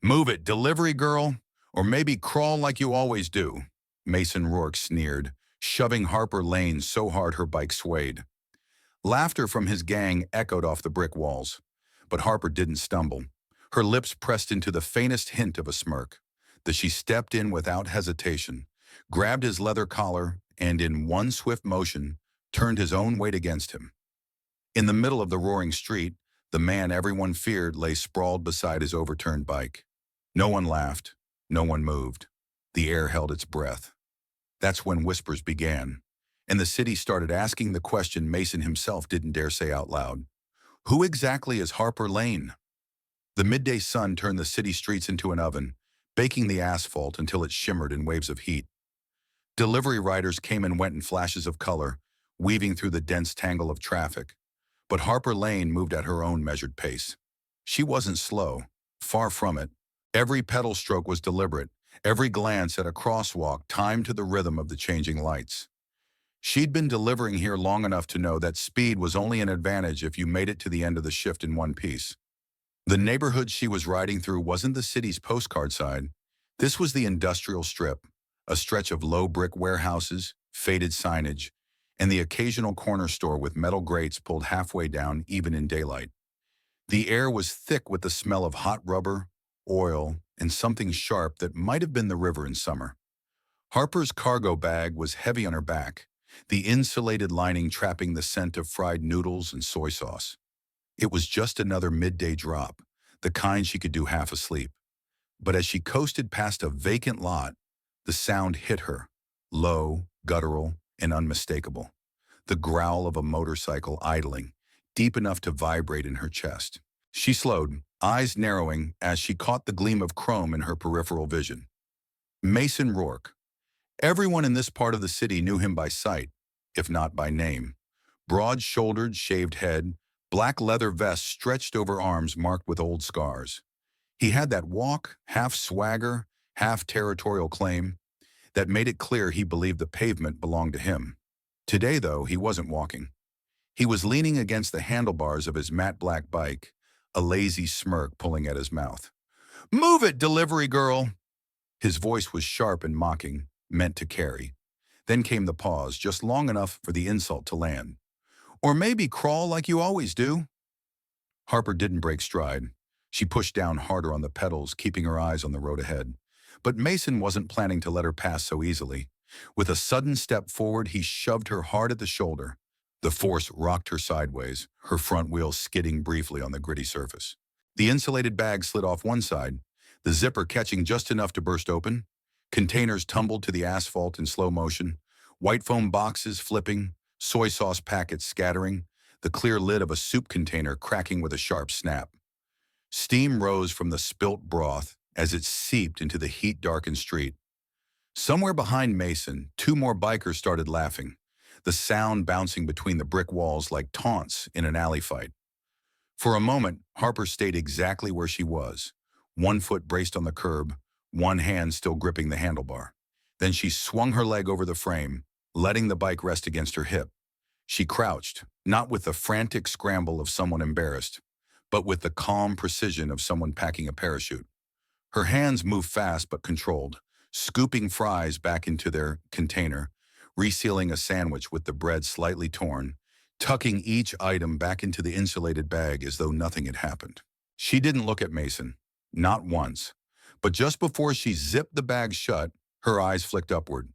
Move it, delivery girl, or maybe crawl like you always do, Mason Rourke sneered, shoving Harper Lane so hard her bike swayed. Laughter from his gang echoed off the brick walls, but Harper didn't stumble. Her lips pressed into the faintest hint of a smirk. She stepped in without hesitation, grabbed his leather collar, and in one swift motion, turned his own weight against him. In the middle of the roaring street, the man everyone feared lay sprawled beside his overturned bike. No one laughed. No one moved. The air held its breath. That's when whispers began, and the city started asking the question Mason himself didn't dare say out loud. Who exactly is Harper Lane? The midday sun turned the city streets into an oven, baking the asphalt until it shimmered in waves of heat. Delivery riders came and went in flashes of color, weaving through the dense tangle of traffic. But Harper Lane moved at her own measured pace. She wasn't slow, far from it. Every pedal stroke was deliberate, every glance at a crosswalk timed to the rhythm of the changing lights. She'd been delivering here long enough to know that speed was only an advantage if you made it to the end of the shift in one piece. The neighborhood she was riding through wasn't the city's postcard side. This was the industrial strip, a stretch of low brick warehouses, faded signage, and the occasional corner store with metal grates pulled halfway down even in daylight. The air was thick with the smell of hot rubber, oil, and something sharp that might have been the river in summer. Harper's cargo bag was heavy on her back, the insulated lining trapping the scent of fried noodles and soy sauce. It was just another midday drop, the kind she could do half asleep. But as she coasted past a vacant lot, the sound hit her, low, guttural, and unmistakable. The growl of a motorcycle idling, deep enough to vibrate in her chest. She slowed, eyes narrowing as she caught the gleam of chrome in her peripheral vision. Mason Rourke. Everyone in this part of the city knew him by sight, if not by name. Broad-shouldered, shaved head, black leather vest stretched over arms marked with old scars. He had that walk, half swagger, half territorial claim, that made it clear he believed the pavement belonged to him. Today, though, he wasn't walking. He was leaning against the handlebars of his matte black bike, a lazy smirk pulling at his mouth. "Move it, delivery girl!" His voice was sharp and mocking, meant to carry. Then came the pause, just long enough for the insult to land. "Or maybe crawl like you always do." Harper didn't break stride. She pushed down harder on the pedals, keeping her eyes on the road ahead. But Mason wasn't planning to let her pass so easily. With a sudden step forward, he shoved her hard at the shoulder. The force rocked her sideways, her front wheels skidding briefly on the gritty surface. The insulated bag slid off one side, the zipper catching just enough to burst open. Containers tumbled to the asphalt in slow motion, white foam boxes flipping, soy sauce packets scattering, the clear lid of a soup container cracking with a sharp snap. Steam rose from the spilt broth as it seeped into the heat-darkened street. Somewhere behind Mason, two more bikers started laughing, the sound bouncing between the brick walls like taunts in an alley fight. For a moment, Harper stayed exactly where she was, one foot braced on the curb, one hand still gripping the handlebar. Then she swung her leg over the frame, letting the bike rest against her hip. She crouched, not with the frantic scramble of someone embarrassed, but with the calm precision of someone packing a parachute. Her hands moved fast but controlled, scooping fries back into their container, resealing a sandwich with the bread slightly torn, tucking each item back into the insulated bag as though nothing had happened. She didn't look at Mason, not once, but just before she zipped the bag shut, her eyes flicked upward.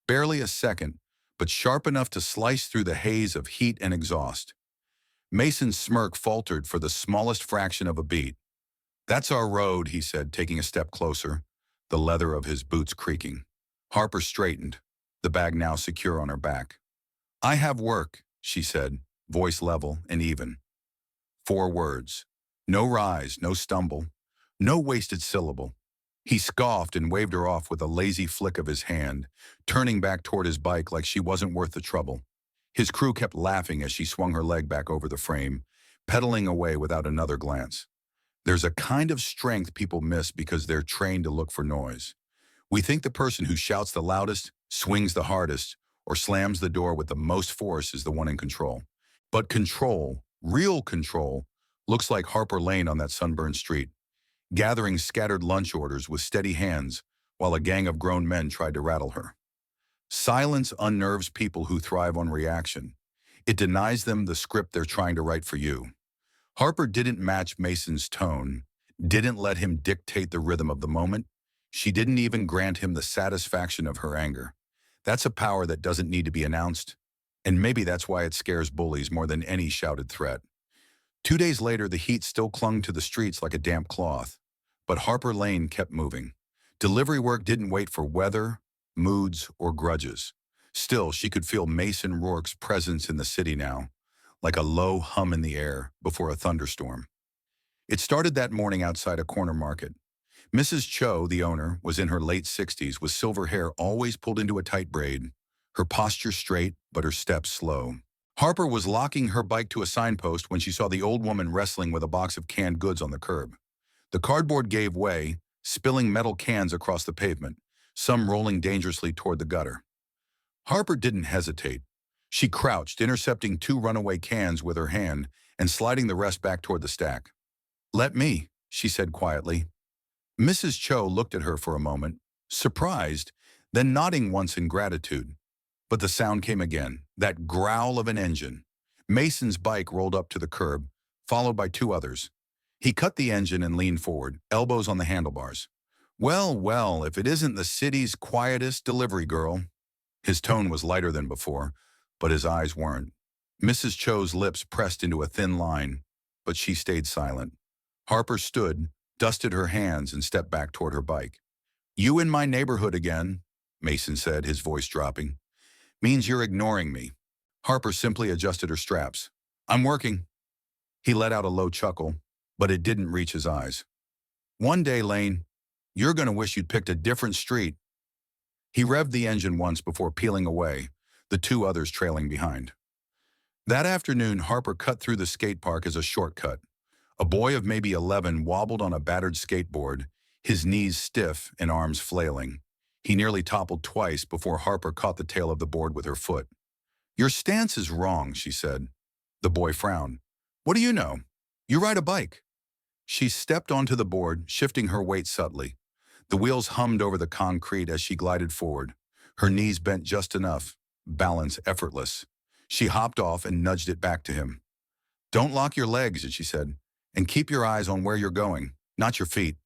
Barely a second, but sharp enough to slice through the haze of heat and exhaust. Mason's smirk faltered for the smallest fraction of a beat. "That's our road," he said, taking a step closer, the leather of his boots creaking. Harper straightened, the bag now secure on her back. "I have work," she said, voice level and even. 4 words. No rise, no stumble, no wasted syllable. He scoffed and waved her off with a lazy flick of his hand, turning back toward his bike like she wasn't worth the trouble. His crew kept laughing as she swung her leg back over the frame, pedaling away without another glance. There's a kind of strength people miss because they're trained to look for noise. We think the person who shouts the loudest, swings the hardest, or slams the door with the most force is the one in control. But control, real control, looks like Harper Lane on that sunburned street. gathering scattered lunch orders with steady hands while a gang of grown men tried to rattle her. Silence unnerves people who thrive on reaction. It denies them the script they're trying to write for you. Harper didn't match Mason's tone, didn't let him dictate the rhythm of the moment. She didn't even grant him the satisfaction of her anger. That's a power that doesn't need to be announced, and maybe that's why it scares bullies more than any shouted threat. 2 days later, the heat still clung to the streets like a damp cloth, but Harper Lane kept moving. Delivery work didn't wait for weather, moods, or grudges. Still, she could feel Mason Rourke's presence in the city now, like a low hum in the air before a thunderstorm. It started that morning outside a corner market. Mrs. Cho, the owner, was in her late 60s with silver hair always pulled into a tight braid, her posture straight but her steps slow. Harper was locking her bike to a signpost when she saw the old woman wrestling with a box of canned goods on the curb. The cardboard gave way, spilling metal cans across the pavement, some rolling dangerously toward the gutter. Harper didn't hesitate. She crouched, intercepting 2 runaway cans with her hand and sliding the rest back toward the stack. "Let me," she said quietly. Mrs. Cho looked at her for a moment, surprised, then nodding once in gratitude. But the sound came again, that growl of an engine. Mason's bike rolled up to the curb, followed by 2 others. He cut the engine and leaned forward, elbows on the handlebars. "Well, well, if it isn't the city's quietest delivery girl." His tone was lighter than before, but his eyes weren't. Mrs. Cho's lips pressed into a thin line, but she stayed silent. Harper stood, dusted her hands, and stepped back toward her bike. "You in my neighborhood again," Mason said, his voice dropping. "Means you're ignoring me." Harper simply adjusted her straps. "I'm working." He let out a low chuckle, but it didn't reach his eyes. "One day, Lane, you're going to wish you'd picked a different street." He revved the engine once before peeling away, the 2 others trailing behind. That afternoon, Harper cut through the skate park as a shortcut. A boy of maybe 11 wobbled on a battered skateboard, his knees stiff and arms flailing. He nearly toppled twice before Harper caught the tail of the board with her foot. "Your stance is wrong," she said. The boy frowned. "What do you know? You ride a bike." She stepped onto the board, shifting her weight subtly. The wheels hummed over the concrete as she glided forward. Her knees bent just enough, balance effortless. She hopped off and nudged it back to him. "Don't lock your legs," she said, "and keep your eyes on where you're going, not your feet."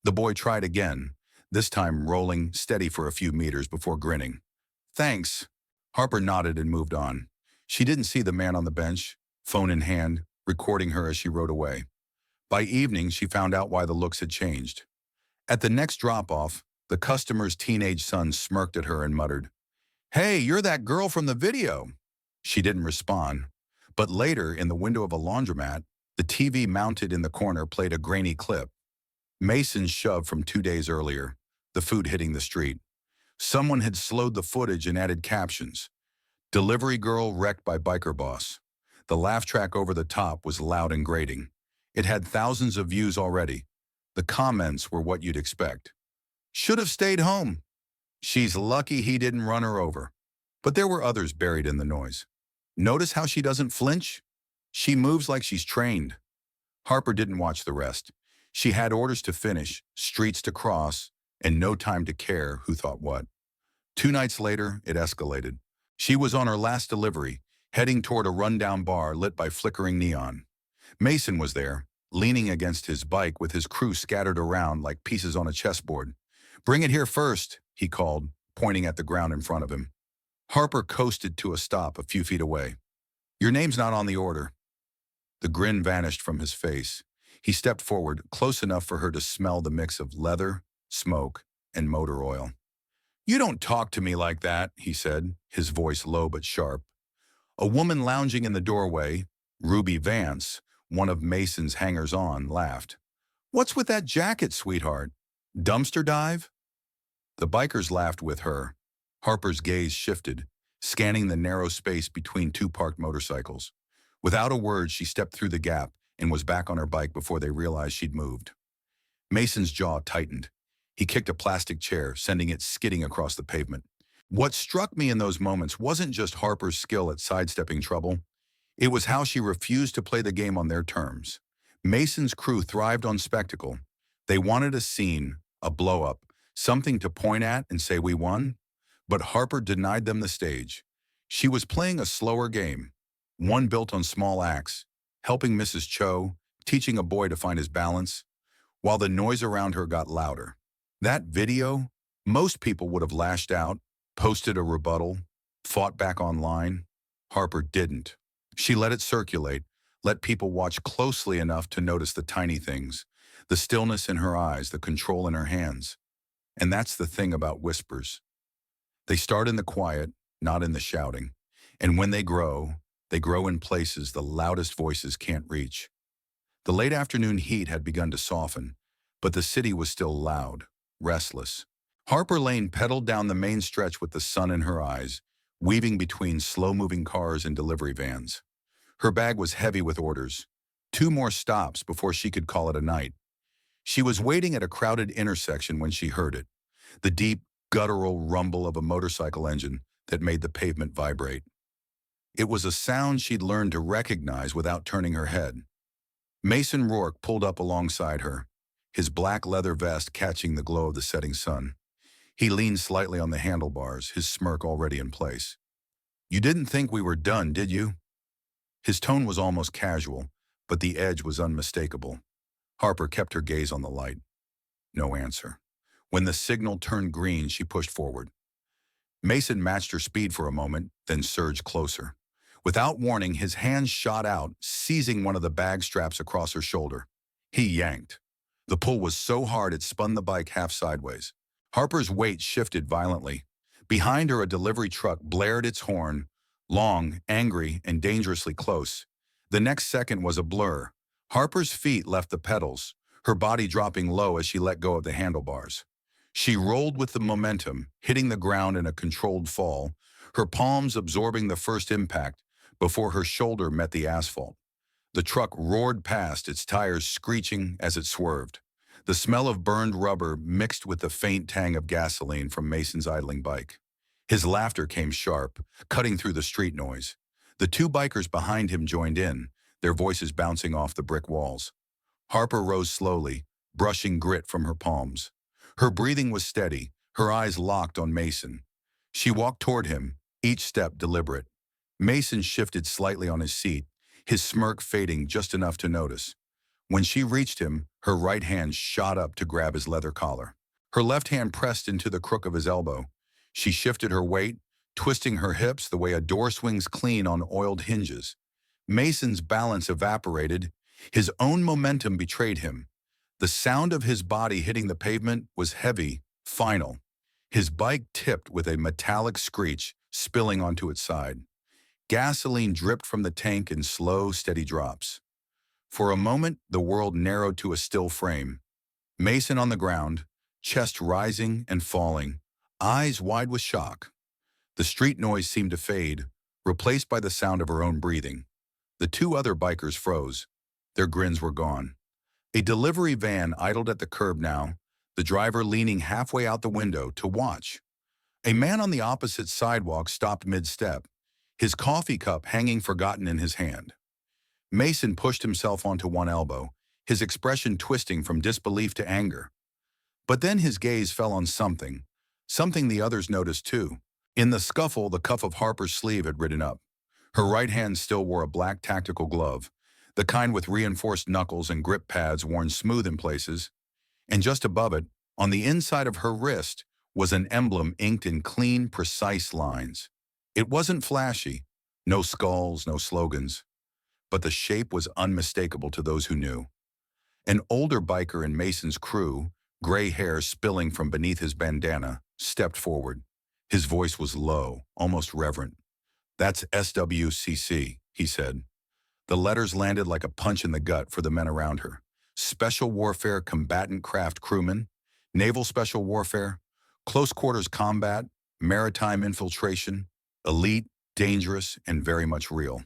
The boy tried again, this time rolling steady for a few meters before grinning. "Thanks." Harper nodded and moved on. She didn't see the man on the bench, phone in hand, recording her as she rode away. By evening, she found out why the looks had changed. At the next drop-off, the customer's teenage son smirked at her and muttered, "Hey, you're that girl from the video." She didn't respond, but later, in the window of a laundromat, the TV mounted in the corner played a grainy clip. Mason's shove from 2 days earlier, the food hitting the street. Someone had slowed the footage and added captions. "Delivery girl wrecked by biker boss." The laugh track over the top was loud and grating. It had thousands of views already. The comments were what you'd expect. "Should have stayed home." "She's lucky he didn't run her over." But there were others buried in the noise. "Notice how she doesn't flinch? She moves like she's trained." Harper didn't watch the rest. She had orders to finish, streets to cross, and no time to care who thought what. 2 nights later, it escalated. She was on her last delivery, heading toward a rundown bar lit by flickering neon. Mason was there, leaning against his bike with his crew scattered around like pieces on a chessboard. "Bring it here first," he called, pointing at the ground in front of him. Harper coasted to a stop a few feet away. "Your name's not on the order." The grin vanished from his face. He stepped forward, close enough for her to smell the mix of leather, smoke, and motor oil. "You don't talk to me like that," he said, his voice low but sharp. A woman lounging in the doorway, Ruby Vance, one of Mason's hangers-on, laughed. "What's with that jacket, sweetheart? Dumpster dive?" The bikers laughed with her. Harper's gaze shifted, scanning the narrow space between 2 parked motorcycles. Without a word, she stepped through the gap and was back on her bike before they realized she'd moved. Mason's jaw tightened. He kicked a plastic chair, sending it skidding across the pavement. What struck me in those moments wasn't just Harper's skill at sidestepping trouble. It was how she refused to play the game on their terms. Mason's crew thrived on spectacle. They wanted a scene, a blow-up, something to point at and say we won. But Harper denied them the stage. She was playing a slower game, one built on small acts, helping Mrs. Cho, teaching a boy to find his balance, while the noise around her got louder. That video, most people would have lashed out, posted a rebuttal, fought back online. Harper didn't. She let it circulate, let people watch closely enough to notice the tiny things, the stillness in her eyes, the control in her hands. And that's the thing about whispers. They start in the quiet, not in the shouting. And when they grow in places the loudest voices can't reach. The late afternoon heat had begun to soften, but the city was still loud, restless. Harper Lane pedaled down the main stretch with the sun in her eyes, weaving between slow-moving cars and delivery vans. Her bag was heavy with orders. 2 more stops before she could call it a night. She was waiting at a crowded intersection when she heard it, the deep, guttural rumble of a motorcycle engine that made the pavement vibrate. It was a sound she'd learned to recognize without turning her head. Mason Rourke pulled up alongside her, his black leather vest catching the glow of the setting sun. He leaned slightly on the handlebars, his smirk already in place. "You didn't think we were done, did you?" His tone was almost casual, but the edge was unmistakable. Harper kept her gaze on the light. No answer. When the signal turned green, she pushed forward. Mason matched her speed for a moment, then surged closer. Without warning, his hands shot out, seizing one of the bag straps across her shoulder. He yanked. The pull was so hard it spun the bike half sideways. Harper's weight shifted violently. Behind her, a delivery truck blared its horn, long, angry, and dangerously close. The next second was a blur. Harper's feet left the pedals, her body dropping low as she let go of the handlebars. She rolled with the momentum, hitting the ground in a controlled fall, her palms absorbing the first impact before her shoulder met the asphalt. The truck roared past, its tires screeching as it swerved. The smell of burned rubber mixed with the faint tang of gasoline from Mason's idling bike. His laughter came sharp, cutting through the street noise. The 2 bikers behind him joined in, their voices bouncing off the brick walls. Harper rose slowly, brushing grit from her palms. Her breathing was steady, her eyes locked on Mason. She walked toward him, each step deliberate. Mason shifted slightly on his seat, his smirk fading just enough to notice. When she reached him, her right hand shot up to grab his leather collar. Her left hand pressed into the crook of his elbow. She shifted her weight, twisting her hips the way a door swings clean on oiled hinges. Mason's balance evaporated. His own momentum betrayed him. The sound of his body hitting the pavement was heavy, final. His bike tipped with a metallic screech, spilling onto its side. Gasoline dripped from the tank in slow, steady drops. For a moment, the world narrowed to a still frame. Mason on the ground, chest rising and falling, eyes wide with shock. The street noise seemed to fade, replaced by the sound of her own breathing. The 2 other bikers froze. Their grins were gone. A delivery van idled at the curb now, the driver leaning halfway out the window to watch. A man on the opposite sidewalk stopped mid-step, his coffee cup hanging forgotten in his hand. Mason pushed himself onto one elbow, his expression twisting from disbelief to anger. But then his gaze fell on something the others noticed too. In the scuffle, the cuff of Harper's sleeve had ridden up. Her right hand still wore a black tactical glove, the kind with reinforced knuckles and grip pads worn smooth in places. And just above it, on the inside of her wrist, was an emblem inked in clean, precise lines. It wasn't flashy, no skulls, no slogans, but the shape was unmistakable to those who knew. An older biker in Mason's crew, gray hair spilling from beneath his bandana, stepped forward. His voice was low, almost reverent. "That's SWCC," he said. The letters landed like a punch in the gut for the men around her. Special Warfare Combatant Craft Crewmen, Naval Special Warfare, Close Quarters Combat, Maritime Infiltration, elite, dangerous, and very much real.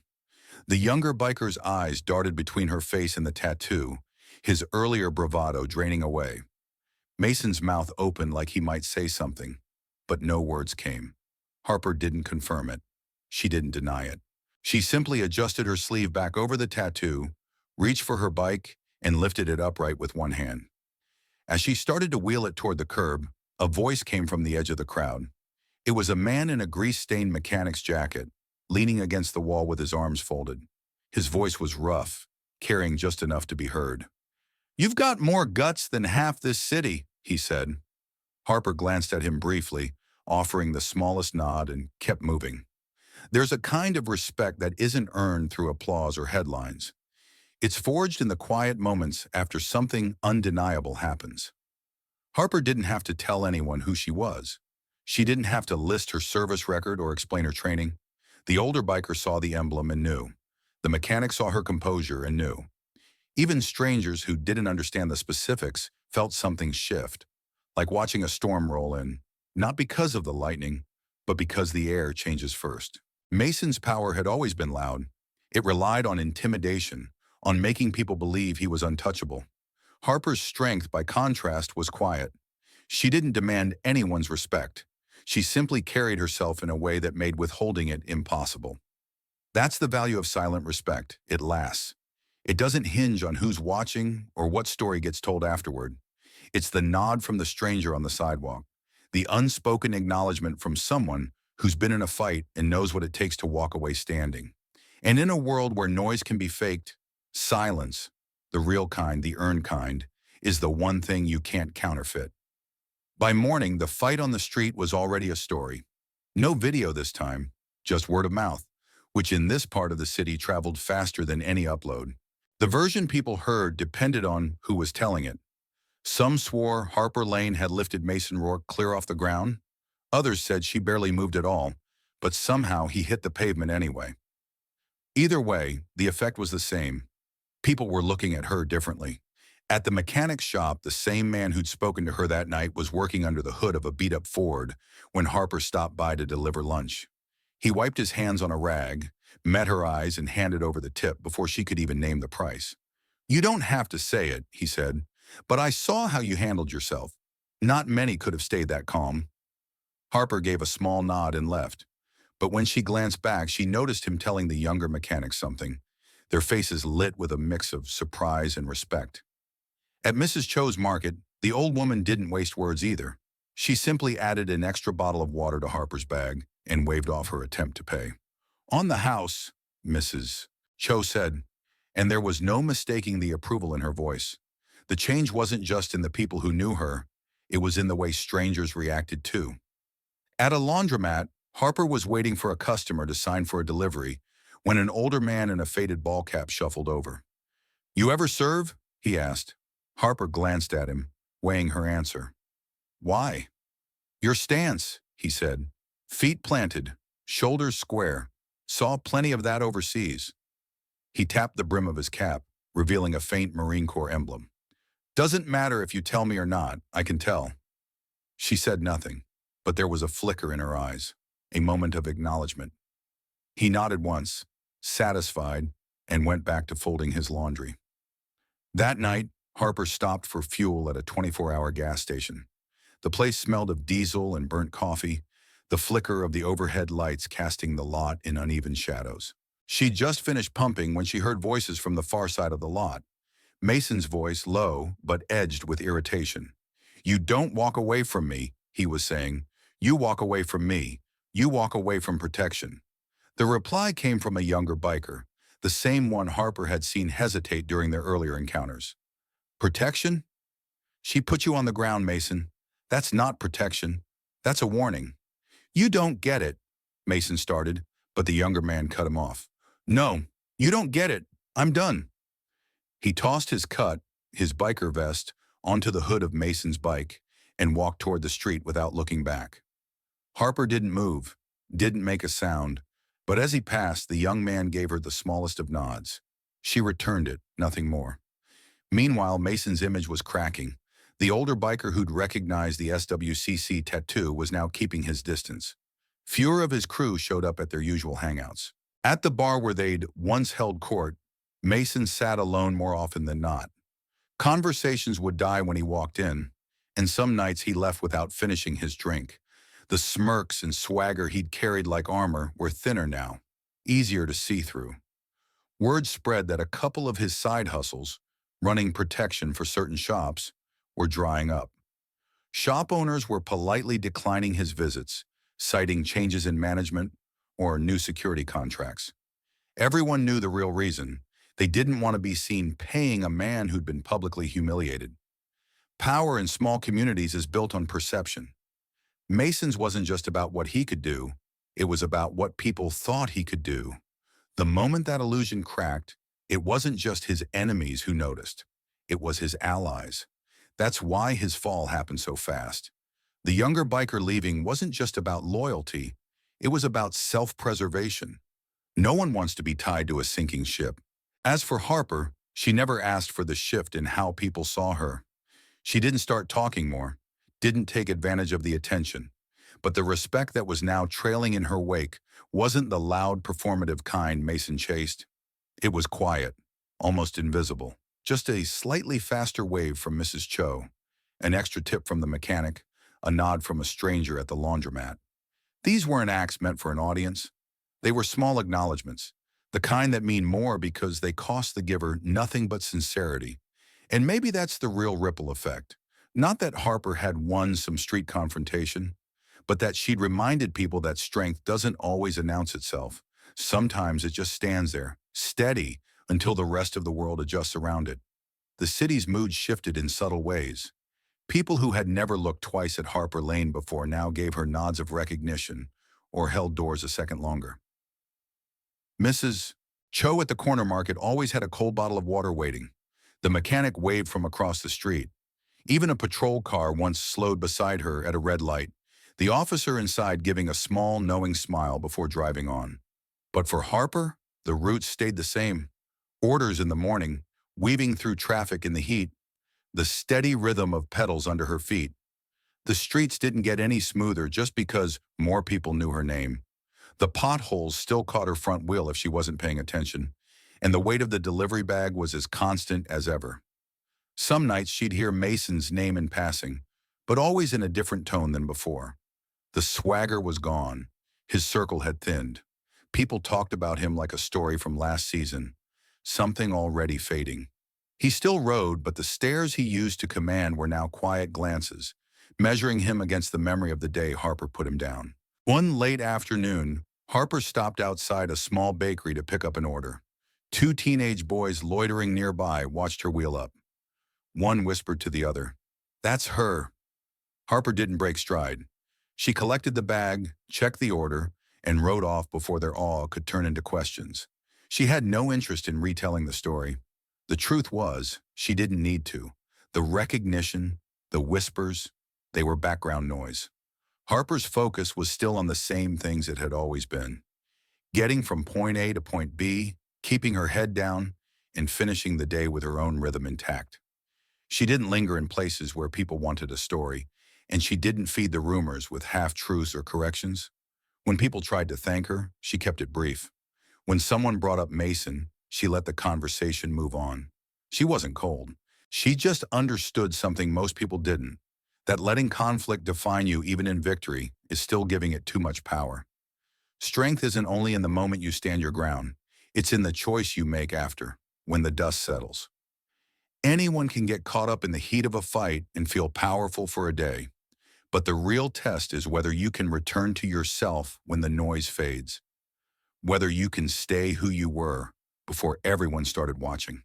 The younger biker's eyes darted between her face and the tattoo, his earlier bravado draining away. Mason's mouth opened like he might say something, but no words came. Harper didn't confirm it. She didn't deny it. She simply adjusted her sleeve back over the tattoo, reached for her bike, and lifted it upright with one hand. As she started to wheel it toward the curb, a voice came from the edge of the crowd. It was a man in a grease-stained mechanic's jacket, leaning against the wall with his arms folded. His voice was rough, carrying just enough to be heard. "You've got more guts than half this city," he said. Harper glanced at him briefly, offering the smallest nod, and kept moving. There's a kind of respect that isn't earned through applause or headlines. It's forged in the quiet moments after something undeniable happens. Harper didn't have to tell anyone who she was. She didn't have to list her service record or explain her training. The older biker saw the emblem and knew. The mechanic saw her composure and knew. Even strangers who didn't understand the specifics felt something shift, like watching a storm roll in, not because of the lightning, but because the air changes first. Mason's power had always been loud. It relied on intimidation, on making people believe he was untouchable. Harper's strength, by contrast, was quiet. She didn't demand anyone's respect. She simply carried herself in a way that made withholding it impossible. That's the value of silent respect. It lasts. It doesn't hinge on who's watching or what story gets told afterward. It's the nod from the stranger on the sidewalk, the unspoken acknowledgement from someone who's been in a fight and knows what it takes to walk away standing. And in a world where noise can be faked, silence, the real kind, the earned kind, is the one thing you can't counterfeit. By morning, the fight on the street was already a story. No video this time, just word of mouth, which in this part of the city traveled faster than any upload. The version people heard depended on who was telling it. Some swore Harper Lane had lifted Mason Rourke clear off the ground. Others said she barely moved at all, but somehow he hit the pavement anyway. Either way, the effect was the same. People were looking at her differently. At the mechanic's shop, the same man who'd spoken to her that night was working under the hood of a beat-up Ford when Harper stopped by to deliver lunch. He wiped his hands on a rag, met her eyes, and handed over the tip before she could even name the price. "You don't have to say it," he said, "but I saw how you handled yourself. Not many could have stayed that calm." Harper gave a small nod and left. But when she glanced back, she noticed him telling the younger mechanic something, their faces lit with a mix of surprise and respect. At Mrs. Cho's market, the old woman didn't waste words either. She simply added an extra bottle of water to Harper's bag and waved off her attempt to pay. "On the house," Mrs. Cho said, and there was no mistaking the approval in her voice. The change wasn't just in the people who knew her, it was in the way strangers reacted too. At a laundromat, Harper was waiting for a customer to sign for a delivery when an older man in a faded ball cap shuffled over. "You ever serve?" he asked. Harper glanced at him, weighing her answer. "Why?" "Your stance," he said. "Feet planted, shoulders square. Saw plenty of that overseas." He tapped the brim of his cap, revealing a faint Marine Corps emblem. "Doesn't matter if you tell me or not, I can tell." She said nothing, but there was a flicker in her eyes, a moment of acknowledgement. He nodded once, satisfied, and went back to folding his laundry. That night, Harper stopped for fuel at a 24-hour gas station. The place smelled of diesel and burnt coffee, the flicker of the overhead lights casting the lot in uneven shadows. She'd just finished pumping when she heard voices from the far side of the lot. Mason's voice, low but edged with irritation. "You don't walk away from me," he was saying. "You walk away from me. You walk away from protection." The reply came from a younger biker, the same one Harper had seen hesitate during their earlier encounters. "Protection? She put you on the ground, Mason. That's not protection. That's a warning." "You don't get it," Mason started, but the younger man cut him off. "No, you don't get it. I'm done." He tossed his cut, his biker vest, onto the hood of Mason's bike and walked toward the street without looking back. Harper didn't move, didn't make a sound, but as he passed, the young man gave her the smallest of nods. She returned it, nothing more. Meanwhile, Mason's image was cracking. The older biker who'd recognized the SWCC tattoo was now keeping his distance. Fewer of his crew showed up at their usual hangouts. At the bar where they'd once held court, Mason sat alone more often than not. Conversations would die when he walked in, and some nights he left without finishing his drink. The smirks and swagger he'd carried like armor were thinner now, easier to see through. Word spread that a couple of his side hustles, running protection for certain shops, were drying up. Shop owners were politely declining his visits, citing changes in management or new security contracts. Everyone knew the real reason. They didn't want to be seen paying a man who'd been publicly humiliated. Power in small communities is built on perception. Mason's wasn't just about what he could do, it was about what people thought he could do. The moment that illusion cracked, it wasn't just his enemies who noticed. It was his allies. That's why his fall happened so fast. The younger biker leaving wasn't just about loyalty, it was about self-preservation. No one wants to be tied to a sinking ship. As for Harper, she never asked for the shift in how people saw her. She didn't start talking more, didn't take advantage of the attention. But the respect that was now trailing in her wake wasn't the loud, performative kind Mason chased. It was quiet, almost invisible. Just a slightly faster wave from Mrs. Cho, an extra tip from the mechanic, a nod from a stranger at the laundromat. These weren't acts meant for an audience. They were small acknowledgments, the kind that mean more because they cost the giver nothing but sincerity. And maybe that's the real ripple effect. Not that Harper had won some street confrontation, but that she'd reminded people that strength doesn't always announce itself. Sometimes it just stands there, steady, until the rest of the world adjusts around it. The city's mood shifted in subtle ways. People who had never looked twice at Harper Lane before now gave her nods of recognition or held doors a second longer. Mrs. Cho at the corner market always had a cold bottle of water waiting. The mechanic waved from across the street. Even a patrol car once slowed beside her at a red light, the officer inside giving a small, knowing smile before driving on. But for Harper, the route stayed the same. Orders in the morning, weaving through traffic in the heat, the steady rhythm of pedals under her feet. The streets didn't get any smoother just because more people knew her name. The potholes still caught her front wheel if she wasn't paying attention, and the weight of the delivery bag was as constant as ever. Some nights she'd hear Mason's name in passing, but always in a different tone than before. The swagger was gone. His circle had thinned. People talked about him like a story from last season, something already fading. He still rode, but the stares he used to command were now quiet glances, measuring him against the memory of the day Harper put him down. One late afternoon, Harper stopped outside a small bakery to pick up an order. Two teenage boys loitering nearby watched her wheel up. One whispered to the other, "That's her." Harper didn't break stride. She collected the bag, checked the order, and rode off before their awe could turn into questions. She had no interest in retelling the story. The truth was, she didn't need to. The recognition, the whispers, they were background noise. Harper's focus was still on the same things it had always been. Getting from point A to point B, keeping her head down, and finishing the day with her own rhythm intact. She didn't linger in places where people wanted a story, and she didn't feed the rumors with half-truths or corrections. When people tried to thank her, she kept it brief. When someone brought up Mason, she let the conversation move on. She wasn't cold. She just understood something most people didn't, that letting conflict define you even in victory is still giving it too much power. Strength isn't only in the moment you stand your ground, it's in the choice you make after, when the dust settles. Anyone can get caught up in the heat of a fight and feel powerful for a day, but the real test is whether you can return to yourself when the noise fades, whether you can stay who you were before everyone started watching.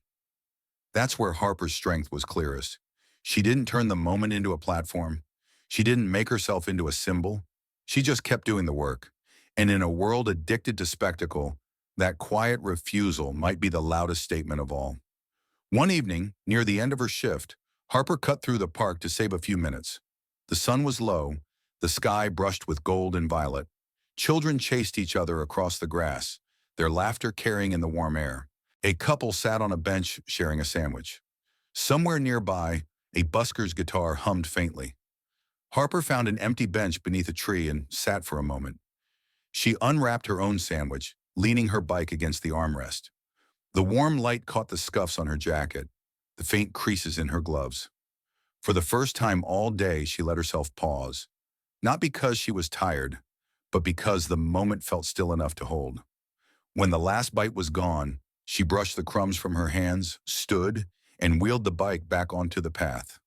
That's where Harper's strength was clearest. She didn't turn the moment into a platform. She didn't make herself into a symbol. She just kept doing the work. And in a world addicted to spectacle, that quiet refusal might be the loudest statement of all. One evening, near the end of her shift, Harper cut through the park to save a few minutes. The sun was low, the sky brushed with gold and violet. Children chased each other across the grass, their laughter carrying in the warm air. A couple sat on a bench sharing a sandwich. Somewhere nearby, a busker's guitar hummed faintly. Harper found an empty bench beneath a tree and sat for a moment. She unwrapped her own sandwich, leaning her bike against the armrest. The warm light caught the scuffs on her jacket, the faint creases in her gloves. For the first time all day, she let herself pause, not because she was tired, but because the moment felt still enough to hold. When the last bite was gone, she brushed the crumbs from her hands, stood, and wheeled the bike back onto the path.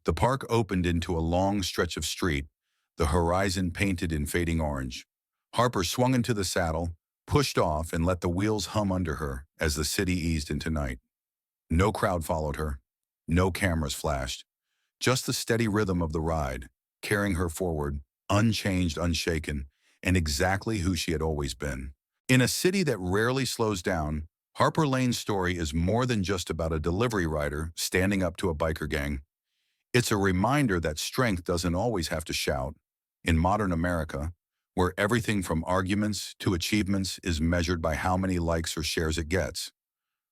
The park opened into a long stretch of street, the horizon painted in fading orange. Harper swung into the saddle, pushed off, and let the wheels hum under her as the city eased into night. No crowd followed her. No cameras flashed. Just the steady rhythm of the ride, carrying her forward, unchanged, unshaken, and exactly who she had always been. In a city that rarely slows down, Harper Lane's story is more than just about a delivery rider standing up to a biker gang. It's a reminder that strength doesn't always have to shout. In modern America, where everything from arguments to achievements is measured by how many likes or shares it gets,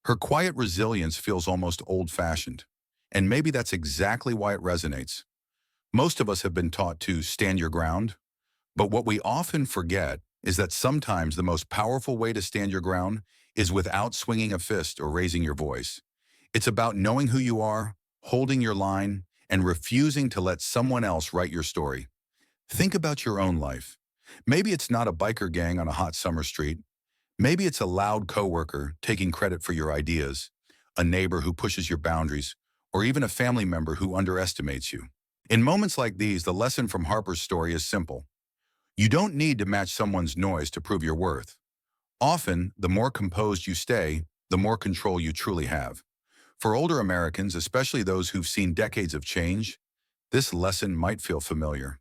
her quiet resilience feels almost old-fashioned. And maybe that's exactly why it resonates. Most of us have been taught to stand your ground, but what we often forget is that sometimes the most powerful way to stand your ground is without swinging a fist or raising your voice. It's about knowing who you are, holding your line, and refusing to let someone else write your story. Think about your own life. Maybe it's not a biker gang on a hot summer street. Maybe it's a loud coworker taking credit for your ideas, a neighbor who pushes your boundaries, or even a family member who underestimates you. In moments like these, the lesson from Harper's story is simple. You don't need to match someone's noise to prove your worth. Often, the more composed you stay, the more control you truly have. For older Americans, especially those who've seen decades of change, this lesson might feel familiar.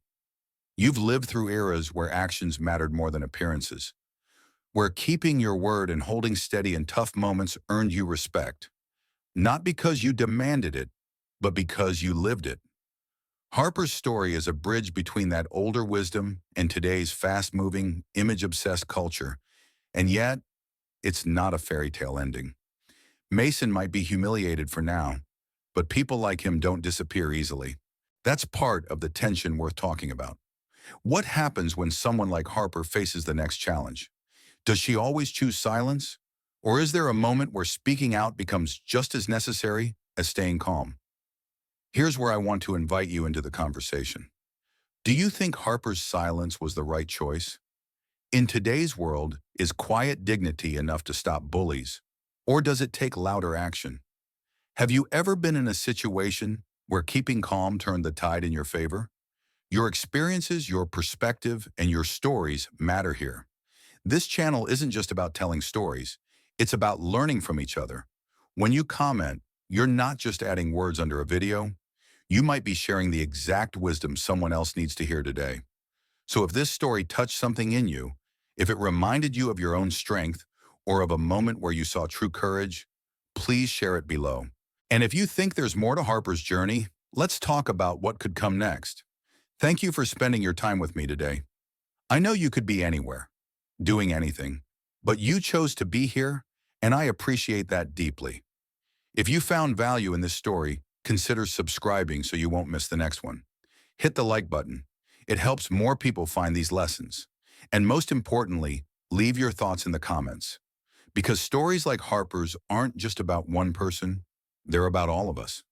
You've lived through eras where actions mattered more than appearances, where keeping your word and holding steady in tough moments earned you respect, not because you demanded it, but because you lived it. Harper's story is a bridge between that older wisdom and today's fast-moving, image-obsessed culture, and yet, it's not a fairy tale ending. Mason might be humiliated for now, but people like him don't disappear easily. That's part of the tension worth talking about. What happens when someone like Harper faces the next challenge? Does she always choose silence? Or is there a moment where speaking out becomes just as necessary as staying calm? Here's where I want to invite you into the conversation. Do you think Harper's silence was the right choice? In today's world, is quiet dignity enough to stop bullies? Or does it take louder action? Have you ever been in a situation where keeping calm turned the tide in your favor? Your experiences, your perspective, and your stories matter here. This channel isn't just about telling stories, it's about learning from each other. When you comment, you're not just adding words under a video, you might be sharing the exact wisdom someone else needs to hear today. So if this story touched something in you, if it reminded you of your own strength or of a moment where you saw true courage, please share it below. And if you think there's more to Harper's journey, let's talk about what could come next. Thank you for spending your time with me today. I know you could be anywhere, doing anything, but you chose to be here, and I appreciate that deeply. If you found value in this story, consider subscribing so you won't miss the next one. Hit the like button. It helps more people find these lessons. And most importantly, leave your thoughts in the comments. Because stories like Harper's aren't just about one person, they're about all of us.